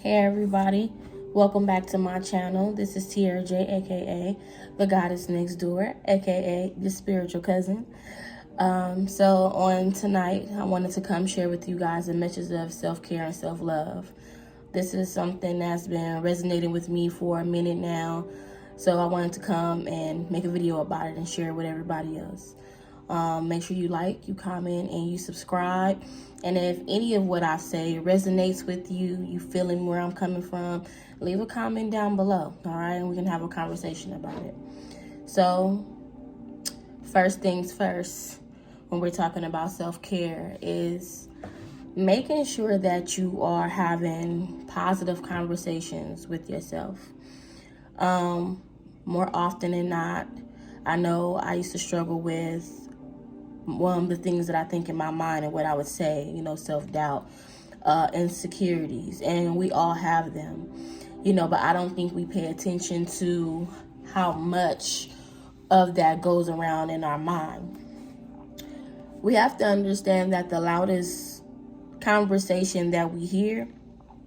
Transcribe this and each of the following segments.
Hey everybody, welcome back to my channel. This is Tiara J, aka the Goddess Next Door, aka the spiritual cousin. So on tonight, I wanted to come share with you guys a message of self-care and self-love. This is something that's been resonating with me for a minute now, so I wanted to come and make a video about it and share it with everybody else. Make sure you like, you comment, and you subscribe. And if any of what I say resonates with you, you feeling where I'm coming from, leave a comment down below, all right? And we can have a conversation about it. So, first things first, when we're talking about self-care, is making sure that you are having positive conversations with yourself. More often than not, I know I used to struggle with one of the things that I think in my mind and what I would say, self-doubt, insecurities, and we all have them, but I don't think we pay attention to how much of that goes around in our mind. We have to understand that the loudest conversation that we hear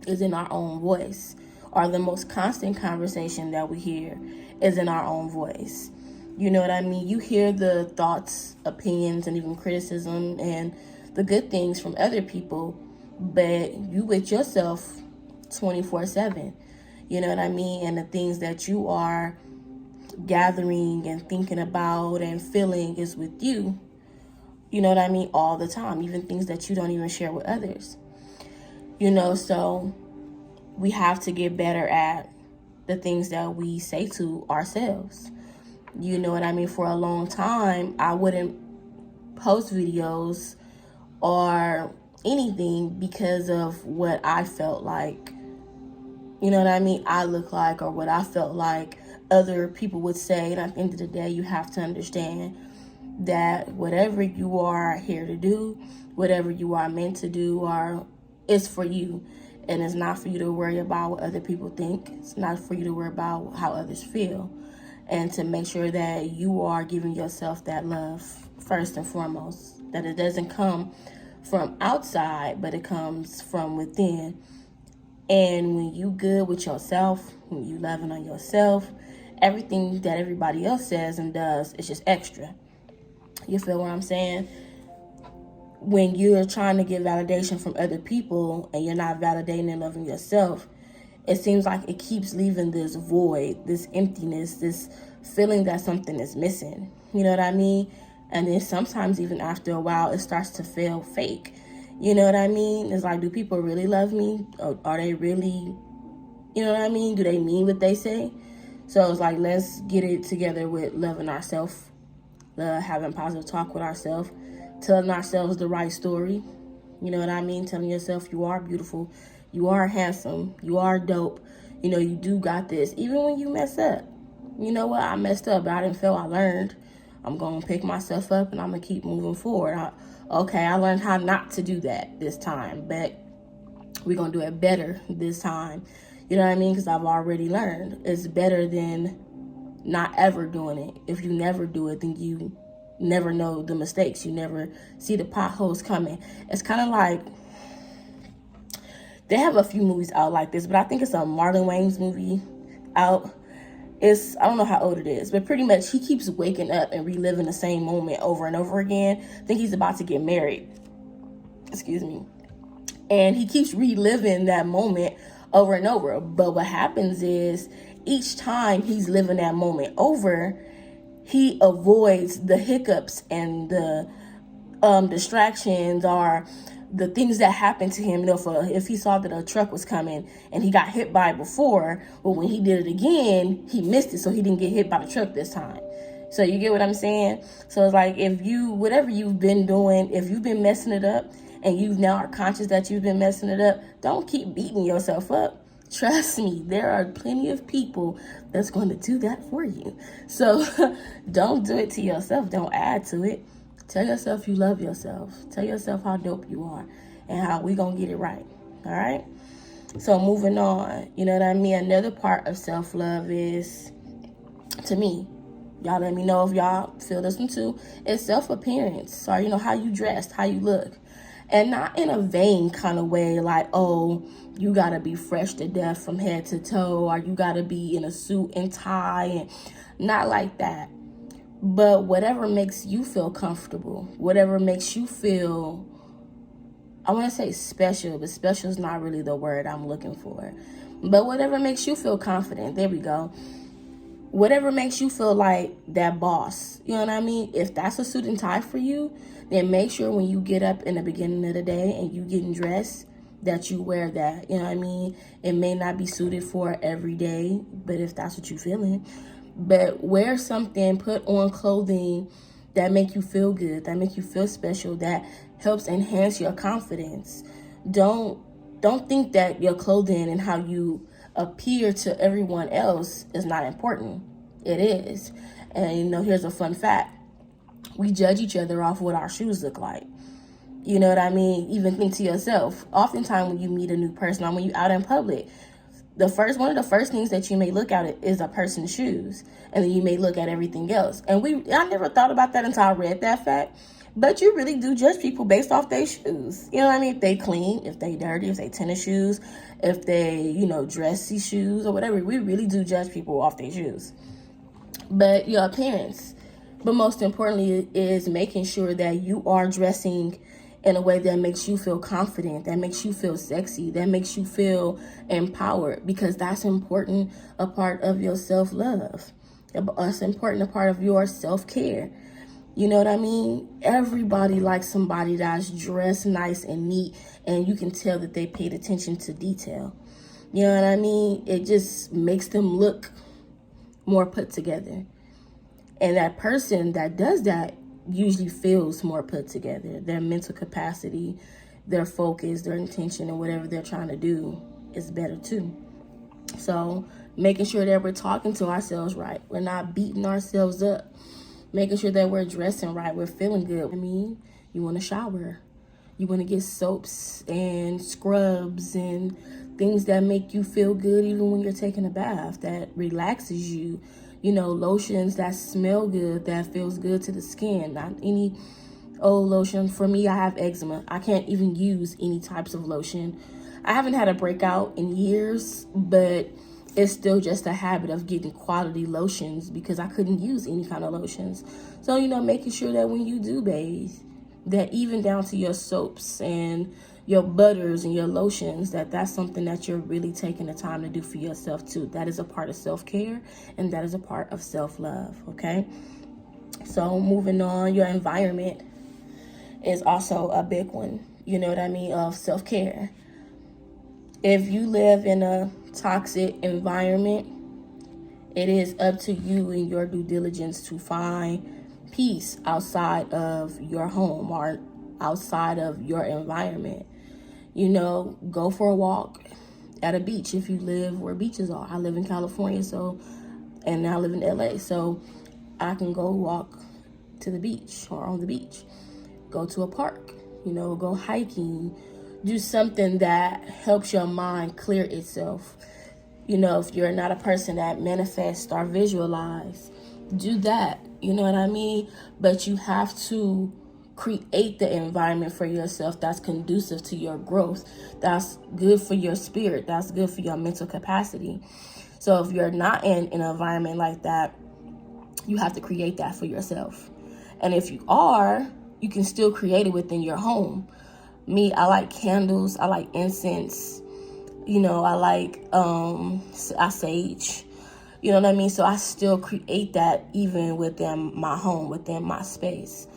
is in our own voice, or the most constant conversation that we hear is in our own voice. You know what I mean? You hear the thoughts, opinions, and even criticism and the good things from other people, but you with yourself 24/7. You know what I mean? And the things that you are gathering and thinking about and feeling is with you. You know what I mean? All the time, even things that you don't even share with others. So we have to get better at the things that we say to ourselves. You know what I mean? For a long time, I wouldn't post videos or anything because of what I felt like, I look like, or what I felt like other people would say. And at the end of the day, you have to understand that whatever you are here to do, whatever you are meant to do, is for you. And it's not for you to worry about what other people think. It's not for you to worry about how others feel. And to make sure that you are giving yourself that love first and foremost. That it doesn't come from outside, but it comes from within. And when you good with yourself, when you loving on yourself, everything that everybody else says and does is just extra. You feel what I'm saying? When you're trying to get validation from other people and you're not validating and loving yourself, it seems like it keeps leaving this void, this emptiness, this feeling that something is missing. You know what I mean? And then sometimes even after a while, it starts to feel fake. You know what I mean? It's like, do people really love me? Or are they really, you know what I mean? Do they mean what they say? So it's like, let's get it together with loving ourselves, having positive talk with ourselves, telling ourselves the right story. You know what I mean? Telling yourself you are beautiful, you are handsome, you are dope, you do got this. Even when you mess up, you know what? I messed up, but I didn't fail. I learned. I'm going to pick myself up and I'm going to keep moving forward. I learned how not to do that this time, but we're going to do it better this time. You know what I mean? Because I've already learned. It's better than not ever doing it. If you never do it, then you never know the mistakes. You never see the potholes coming. It's kind of like, they have a few movies out like this, but I think it's a Marlon Wayans movie out. I don't know how old it is, but pretty much he keeps waking up and reliving the same moment over and over again. I think he's about to get married. Excuse me. And he keeps reliving that moment over and over. But what happens is each time he's living that moment over, he avoids the hiccups and the distractions or the things that happened to him. If he saw that a truck was coming and he got hit by it before, but when he did it again, he missed it, so he didn't get hit by the truck this time. So you get what I'm saying? So it's like, whatever you've been doing, if you've been messing it up and you now are conscious that you've been messing it up, don't keep beating yourself up. Trust me, there are plenty of people that's going to do that for you. So don't do it to yourself. Don't add to it. Tell yourself you love yourself. Tell yourself how dope you are and how we gonna get it right. All right? So moving on, you know what I mean? Another part of self-love is, to me, y'all let me know if y'all feel this one too, it's self-appearance. Or, how you dressed, how you look. And not in a vain kind of way, like, oh, you gotta be fresh to death from head to toe, or you gotta be in a suit and tie, and not like that. But whatever makes you feel comfortable, whatever makes you feel, I want to say special, but special is not really the word I'm looking for. But whatever makes you feel confident, there we go. Whatever makes you feel like that boss, you know what I mean? If that's a suit and tie for you, then make sure when you get up in the beginning of the day and you getting dressed, that you wear that, you know what I mean? It may not be suited for every day, but if that's what you're feeling, but wear something, put on clothing that make you feel good, that make you feel special, that helps enhance your confidence. Don't think that your clothing and how you appear to everyone else is not important. It is. And here's a fun fact. We judge each other off what our shoes look like. You know what I mean? Even think to yourself. Oftentimes when you meet a new person or when you're out in public, one of the first things that you may look at is a person's shoes, and then you may look at everything else. And I never thought about that until I read that fact. But you really do judge people based off their shoes. You know what I mean? If they clean, if they dirty, if they tennis shoes, if they, dressy shoes or whatever. We really do judge people off their shoes. But your appearance. But most importantly is making sure that you are dressing in a way that makes you feel confident, that makes you feel sexy, that makes you feel empowered, because that's important, a part of your self-love. That's important, a part of your self-care. You know what I mean? Everybody likes somebody that's dressed nice and neat, and you can tell that they paid attention to detail. You know what I mean? It just makes them look more put together. And that person that does that usually feels more put together. Their mental capacity, their focus, their intention, and whatever they're trying to do is better too. So making sure that we're talking to ourselves right. We're not beating ourselves up. Making sure that we're dressing right. We're feeling good. I mean, you want to shower. You want to get soaps and scrubs and things that make you feel good even when you're taking a bath, that relaxes you. Lotions that smell good, that feels good to the skin. Not any old lotion. For me, I have eczema. I can't even use any types of lotion. I haven't had a breakout in years, but it's still just a habit of getting quality lotions because I couldn't use any kind of lotions. So, making sure that when you do bathe, that even down to your soaps and your butters and your lotions, that's something that you're really taking the time to do for yourself too. That is a part of self-care, and that is a part of self-love, okay? So moving on, your environment is also a big one, you know what I mean, of self-care. If you live in a toxic environment, it is up to you and your due diligence to find peace outside of your home or outside of your environment. Go for a walk at a beach if you live where beaches are. I live in California, and now I live in LA, so I can go walk to the beach or on the beach. Go to a park, go hiking. Do something that helps your mind clear itself. If you're not a person that manifests or visualize, do that. You know what I mean? But you have to create the environment for yourself that's conducive to your growth, that's good for your spirit, that's good for your mental capacity. So if you're not in an environment like that, you have to create that for yourself. And if you are, you can still create it within your home. Me, I like candles, I like incense, I like I sage, you know what I mean? So I still create that even within my home, within my space.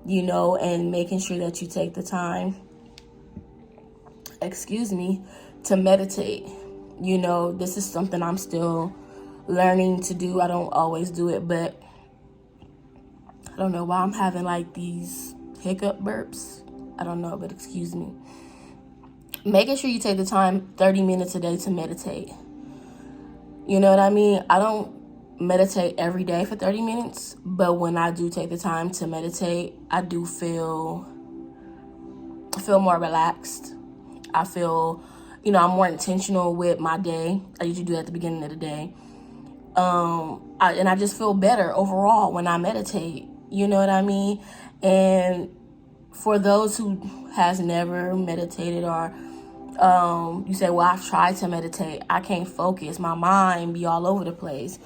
And making sure that you take the time, to meditate. This is something I'm still learning to do. I don't always do it, but I don't know why I'm having like these hiccup burps. I don't know, but excuse me. Making sure you take the time, 30 minutes a day, to meditate. You know what I mean? I don't meditate every day for 30 minutes, but when I do take the time to meditate, I do feel more relaxed. I feel, I'm more intentional with my day. I usually do that at the beginning of the day. And I just feel better overall when I meditate. You know what I mean? And for those who has never meditated, or you say, well, I've tried to meditate, I can't focus, my mind be all over the place.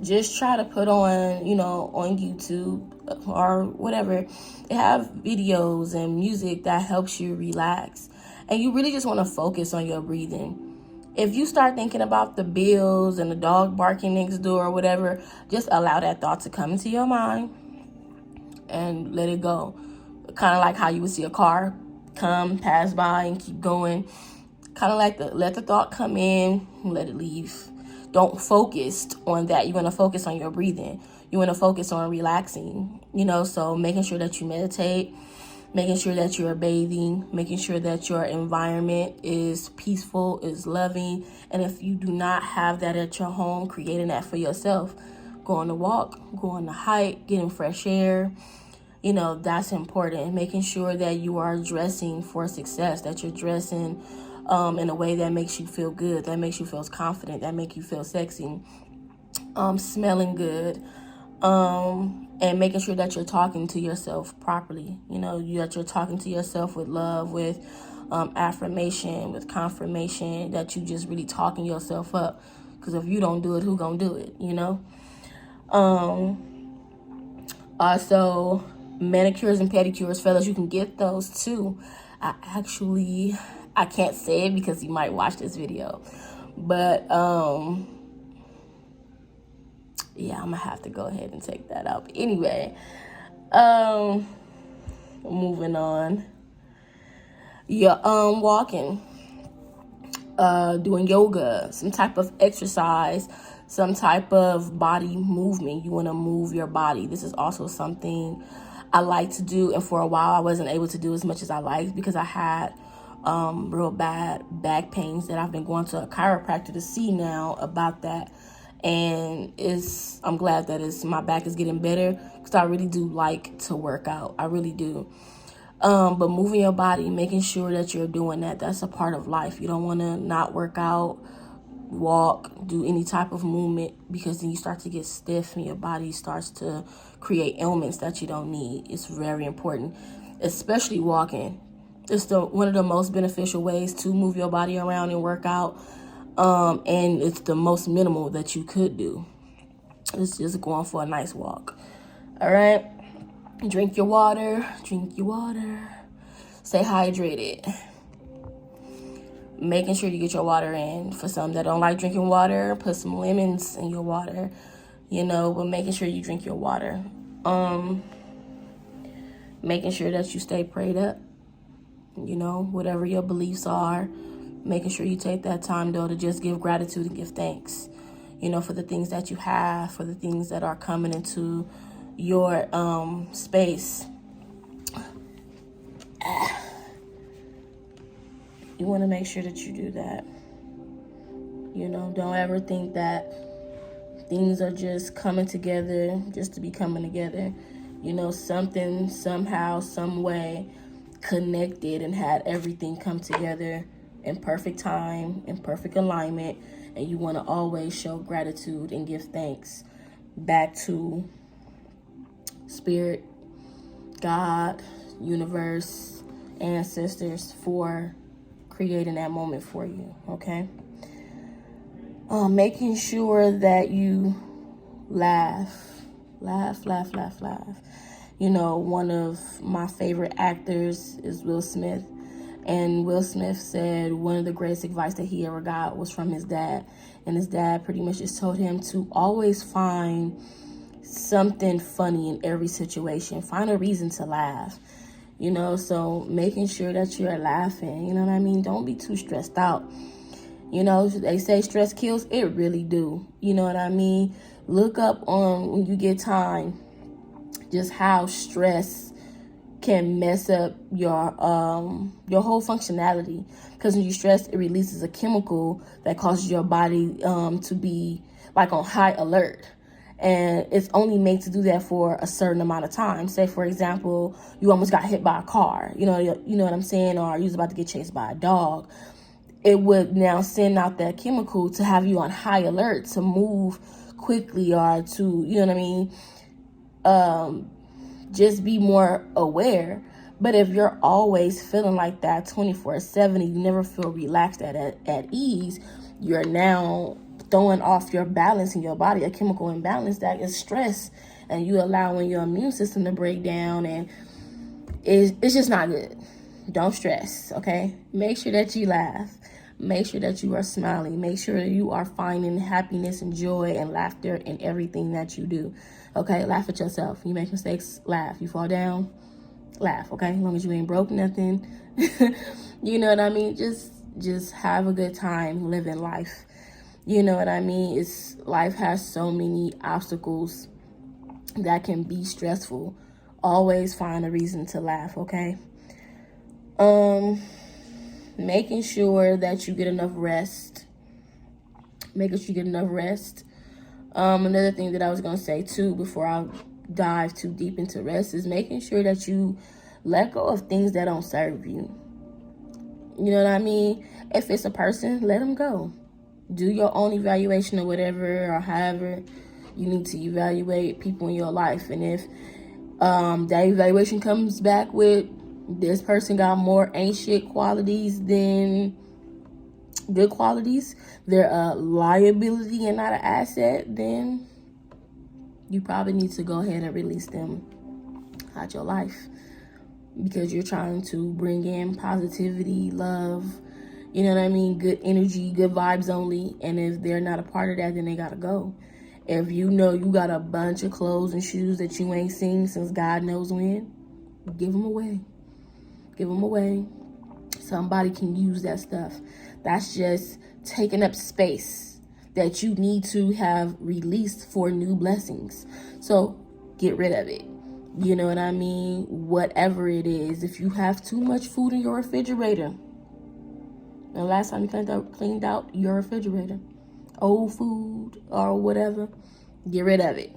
Just try to put on, on YouTube or whatever. They have videos and music that helps you relax. And you really just want to focus on your breathing. If you start thinking about the bills and the dog barking next door or whatever, just allow that thought to come into your mind and let it go. Kind of like how you would see a car come, pass by, and keep going. Kind of like let the thought come in and let it leave. Don't focus on that. You want to focus on your breathing. You want to focus on relaxing, so making sure that you meditate, making sure that you're bathing, making sure that your environment is peaceful, is loving. And if you do not have that at your home, creating that for yourself. Go on a walk, go on a hike, getting fresh air. That's important. Making sure that you are dressing for success, that you're dressing in a way that makes you feel good, that makes you feel confident, that makes you feel sexy, smelling good, and making sure that you're talking to yourself properly. That you're talking to yourself with love, with affirmation, with confirmation, that you just really talking yourself up. Because if you don't do it, who gonna do it, Also, manicures and pedicures, fellas, you can get those too. I can't say it because you might watch this video, but yeah, I'm gonna have to go ahead and take that out. But anyway, moving on. Yeah, walking, doing yoga, some type of exercise, some type of body movement. You want to move your body. This is also something I like to do, and for a while I wasn't able to do as much as I liked because I had real bad back pains that I've been going to a chiropractor to see now about that. And I'm glad that my back is getting better because I really do like to work out. I really do. But moving your body, making sure that you're doing that's a part of life. You don't want to not work out, walk, do any type of movement, because then you start to get stiff and your body starts to create ailments that you don't need. It's very important, especially walking. It's one of the most beneficial ways to move your body around and work out. And it's the most minimal that you could do. It's just going for a nice walk. All right. Drink your water. Stay hydrated. Making sure you get your water in. For some that don't like drinking water, put some lemons in your water, but making sure you drink your water. Making sure that you stay prayed up. Whatever your beliefs are, making sure you take that time, though, to just give gratitude and give thanks, for the things that you have, for the things that are coming into your space. You want to make sure that you do that. Don't ever think that things are just coming together just to be coming together. Something, somehow, some way connected and had everything come together in perfect time, in perfect alignment, and you want to always show gratitude and give thanks back to Spirit, God, universe, ancestors for creating that moment for you, okay? Making sure that you laugh. One of my favorite actors is Will Smith. And Will Smith said one of the greatest advice that he ever got was from his dad. And his dad pretty much just told him to always find something funny in every situation. Find a reason to laugh. So making sure that you're laughing, Don't be too stressed out. They say stress kills. It really do. Look up on, when you get time, just how stress can mess up your whole functionality. Because when you stress, it releases a chemical that causes your body to be like on high alert. And it's only made to do that for a certain amount of time. Say, for example, you almost got hit by a car, you know what I'm saying? Or you was about to get chased by a dog. It would now send out that chemical to have you on high alert, to move quickly, or to, just be more aware. But if you're always feeling like that 24/7 and you never feel relaxed at ease, you're now throwing off your balance in your body, a chemical imbalance that is stress, and you allowing your immune system to break down, and it's just not good. Don't stress, okay? Make sure that you laugh. Make sure that you are smiling. Make sure that you are finding happiness and joy and laughter in everything that you do, okay? Laugh at yourself. You make mistakes, laugh. You fall down, laugh, okay? As long as you ain't broke nothing. You know what I mean? Just have a good time living life. You know what I mean? Life has so many obstacles that can be stressful. Always find a reason to laugh, okay? Making sure that you get enough rest. Making sure you get enough rest. Another thing that I was going to say too before I dive too deep into rest is making sure that you let go of things that don't serve you. You know what I mean? If it's a person, let them go. Do your own evaluation or whatever, or however you need to evaluate people in your life. And if that evaluation comes back with this person got more ain't shit qualities than good qualities, they're a liability and not an asset, then you probably need to go ahead and release them out your life, because you're trying to bring in positivity, love, you know what I mean, good energy, good vibes only. And if they're not a part of that, then they gotta go. If you know you got a bunch of clothes and shoes that you ain't seen since God knows when, give them away. Give them away. Somebody can use that stuff. That's just taking up space that you need to have released for new blessings. So get rid of it. You know what I mean? Whatever it is. If you have too much food in your refrigerator, the last time you cleaned out your refrigerator, old food or whatever, get rid of it.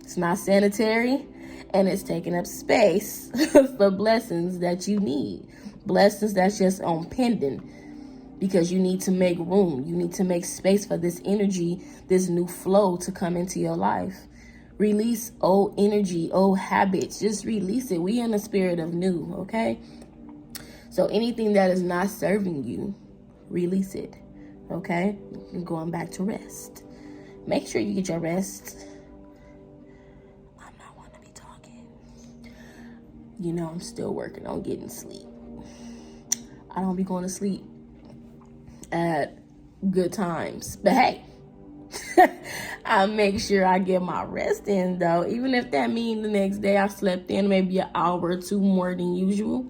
It's not sanitary, and it's taking up space for blessings that you need. Blessings that's just on pending, because you need to make room. You need to make space for this energy, this new flow to come into your life. Release old energy, old habits. Just release it. We in the spirit of new, okay? So anything that is not serving you, release it, okay? And going back to rest. Make sure you get your rest. I'm not one to be talking. You know, I'm still working on getting sleep. I don't be going to sleep at good times. But hey, I make sure I get my rest in, though. Even if that means the next day I slept in maybe an hour or two more than usual.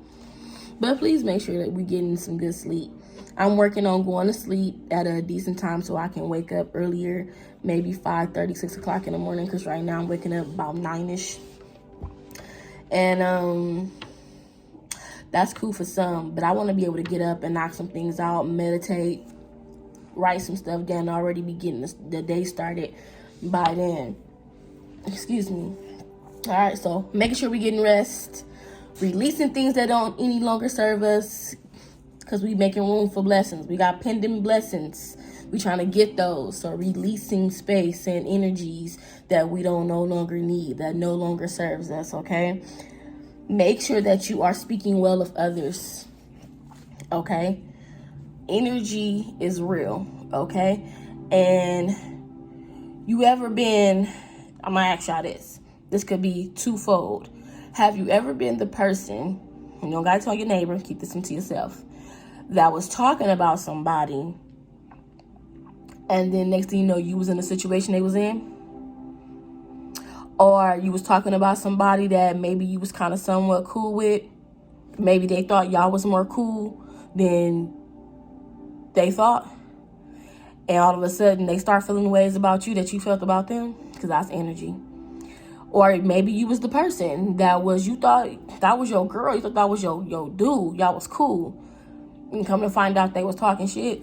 But please make sure that we're getting some good sleep. I'm working on going to sleep at a decent time so I can wake up earlier, maybe 5:30, 6 o'clock in the morning, because right now I'm waking up about 9-ish. And that's cool for some, but I want to be able to get up and knock some things out, meditate, write some stuff down, already be getting the day started by then. Excuse me. All right, so making sure we're getting rest, releasing things that don't any longer serve us, because we making room for blessings. We got pending blessings. We trying to get those. So releasing space and energies that we don't no longer need, that no longer serves us, okay? Make sure that you are speaking well of others, okay? Energy is real, okay? And you ever been, I'm gonna ask y'all this. This could be twofold. Have you ever been the person, you don't gotta tell your neighbor, keep this one to yourself, that was talking about somebody, and then next thing you know, you was in the situation they was in? Or you was talking about somebody that maybe you was kind of somewhat cool with. Maybe they thought y'all was more cool than they thought. And all of a sudden, they start feeling ways about you that you felt about them, because that's energy. Or maybe you was the person that was, you thought that was your girl. You thought that was your dude. Y'all was cool. And come to find out they was talking shit.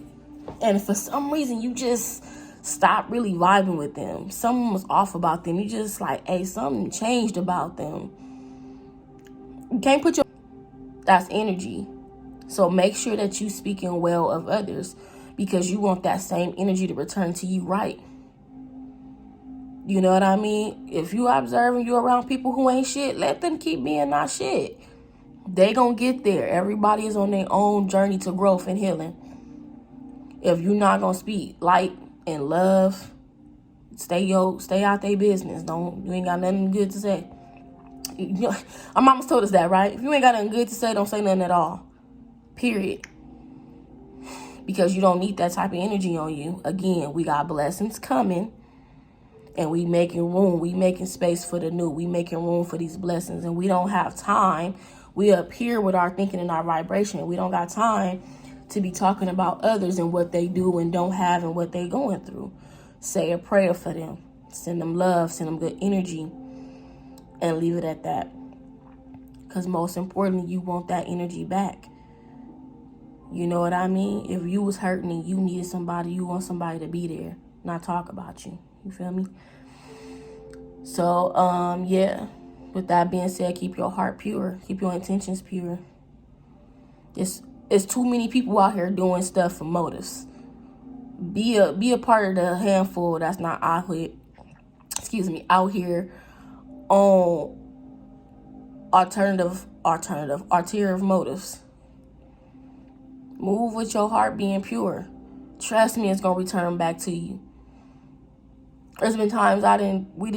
And for some reason, you just stopped really vibing with them. Something was off about them. You just like, hey, something changed about them. You can't put your... That's energy. So make sure that you speaking well of others, because you want that same energy to return to you, right? You know what I mean? If you observing you around people who ain't shit, let them keep being not shit. They gonna get there. Everybody is on their own journey to growth and healing. If you're not gonna speak light and love, stay out their business. You ain't got nothing good to say. Our mama's told us that, right? If you ain't got nothing good to say, don't say nothing at all. Period. Because you don't need that type of energy on you. Again, we got blessings coming. And we making room. We making space for the new. We making room for these blessings. And we don't have time. We up here with our thinking and our vibration. We don't got time to be talking about others and what they do and don't have and what they going through. Say a prayer for them. Send them love. Send them good energy. And leave it at that. Because most importantly, you want that energy back. You know what I mean? If you was hurting and you needed somebody, you want somebody to be there. Not talk about you. You feel me? So, yeah. With that being said, keep your heart pure. Keep your intentions pure. It's too many people out here doing stuff for motives. Be a part of the handful that's not out here on alternative motives. Move with your heart being pure. Trust me, it's gonna return back to you. There's been times we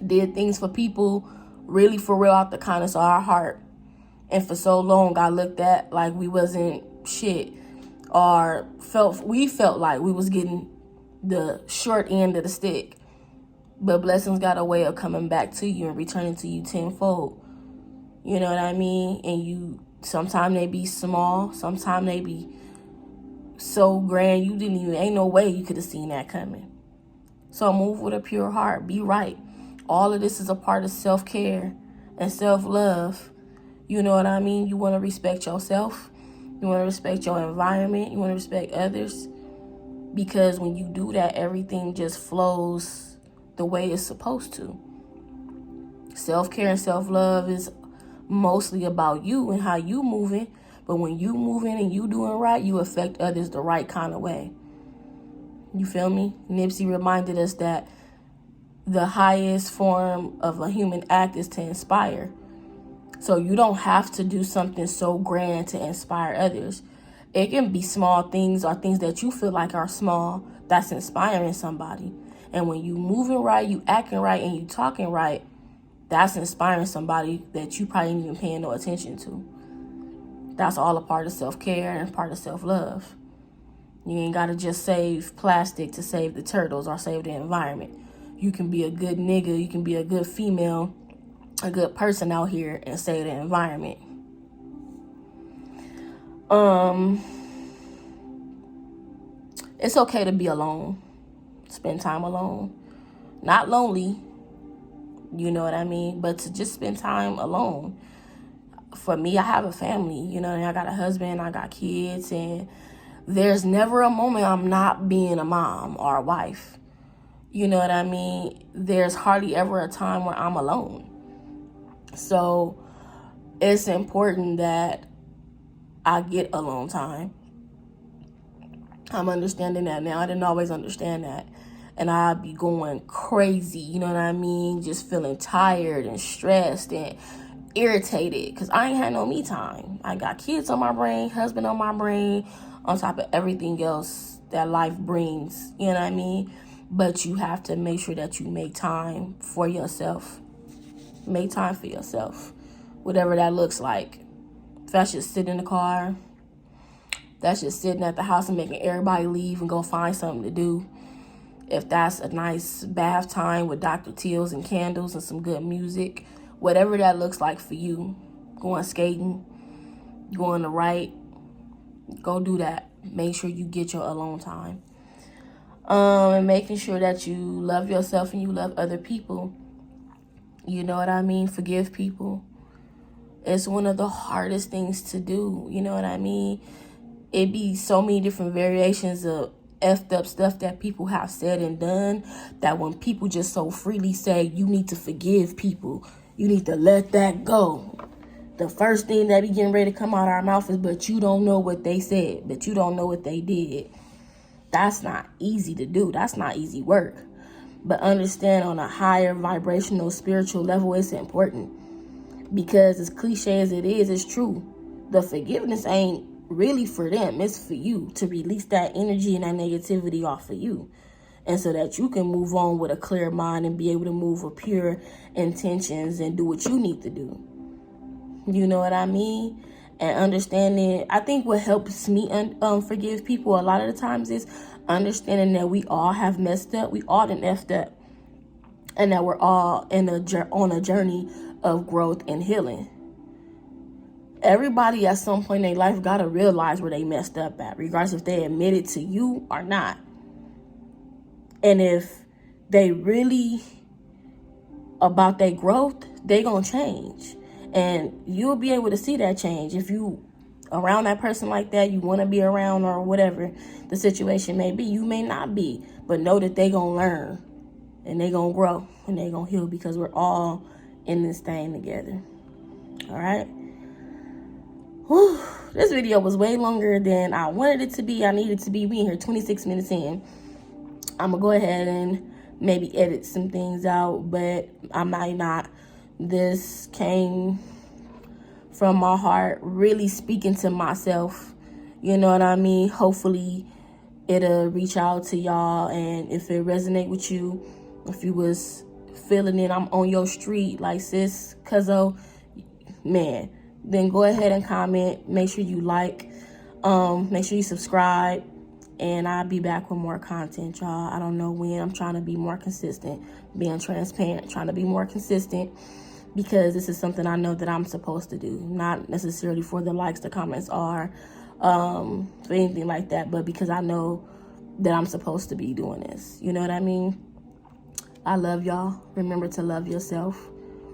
did things for people really for real out the kindness of our heart. And for so long I looked at like we wasn't shit, or we felt like we was getting the short end of the stick. But blessings got a way of coming back to you and returning to you tenfold. You know what I mean? And sometimes they be small, sometimes they be so grand ain't no way you could have seen that coming. So move with a pure heart. Be right. All of this is a part of self-care and self-love. You know what I mean? You want to respect yourself. You want to respect your environment. You want to respect others. Because when you do that, everything just flows the way it's supposed to. Self-care and self-love is mostly about you and how you moving. But when you moving and you doing right, you affect others the right kind of way. You feel me? Nipsey reminded us that the highest form of a human act is to inspire. So you don't have to do something so grand to inspire others. It can be small things or things that you feel like are small that's inspiring somebody. And when you moving right, you acting right, and you talking right, that's inspiring somebody that you probably ain't even paying no attention to. That's all a part of self-care and part of self-love. You ain't got to just save plastic to save the turtles or save the environment. You can be a good nigga, you can be a good female, a good person out here and save the environment. It's okay to be alone. Spend time alone. Not lonely, you know what I mean? But to just spend time alone. For me, I have a family, you know, and I got a husband, I got kids, and there's never a moment I'm not being a mom or a wife. You know what I mean? There's hardly ever a time where I'm alone. So it's important that I get alone time. I'm understanding that now. I didn't always understand that. And I'd be going crazy, you know what I mean? Just feeling tired and stressed and irritated because I ain't had no me time. I got kids on my brain, husband on my brain, on top of everything else that life brings, you know what I mean? But you have to make sure that you make time for yourself. Make time for yourself, whatever that looks like. If that's just sitting in the car, that's just sitting at the house and making everybody leave and go find something to do. If that's a nice bath time with Dr. Teals and candles and some good music, whatever that looks like for you. Going skating, going to write, go do that. Make sure you get your alone time. And making sure that you love yourself and you love other people. You know what I mean? Forgive people. It's one of the hardest things to do. You know what I mean? It be so many different variations of effed up stuff that people have said and done, that when people just so freely say you need to forgive people, you need to let that go, the first thing that be getting ready to come out of our mouth is, but you don't know what they said, but you don't know what they did. That's not easy to do. That's not easy work. But understand, on a higher vibrational spiritual level, it's important. Because as cliche as it is, it's true. The forgiveness ain't really for them. It's for you to release that energy and that negativity off of you. And so that you can move on with a clear mind and be able to move with pure intentions and do what you need to do. You know what I mean? And understanding, I think what helps me forgive people a lot of the times is understanding that we all have messed up. We all done effed up. And that we're all on a journey of growth and healing. Everybody at some point in their life got to realize where they messed up at, regardless if they admit it to you or not. And if they really about their growth, they gonna change. And you'll be able to see that change. If you around that person like that, you want to be around, or whatever the situation may be, you may not be. But know that they gonna learn. And they gonna grow. And they gonna heal, because we're all in this thing together. All right? Whew. This video was way longer than I wanted it to be. I needed to be. We in here 26 minutes in. I'm going to go ahead and maybe edit some things out, but I might not. This came from my heart, really speaking to myself. You know what I mean? Hopefully, it'll reach out to y'all, and if it resonate with you, if you was feeling it, I'm on your street, like sis, cuzzo, man, then go ahead and comment. Make sure you like, make sure you subscribe. And I'll be back with more content, y'all. I don't know when. I'm trying to be more consistent, being transparent, trying to be more consistent, because this is something I know that I'm supposed to do. Not necessarily for the likes, the comments, or for anything like that, but because I know that I'm supposed to be doing this. You know what I mean? I love y'all. Remember to love yourself.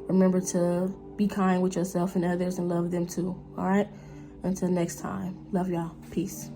Remember to be kind with yourself and others and love them too. All right? Until next time. Love y'all. Peace.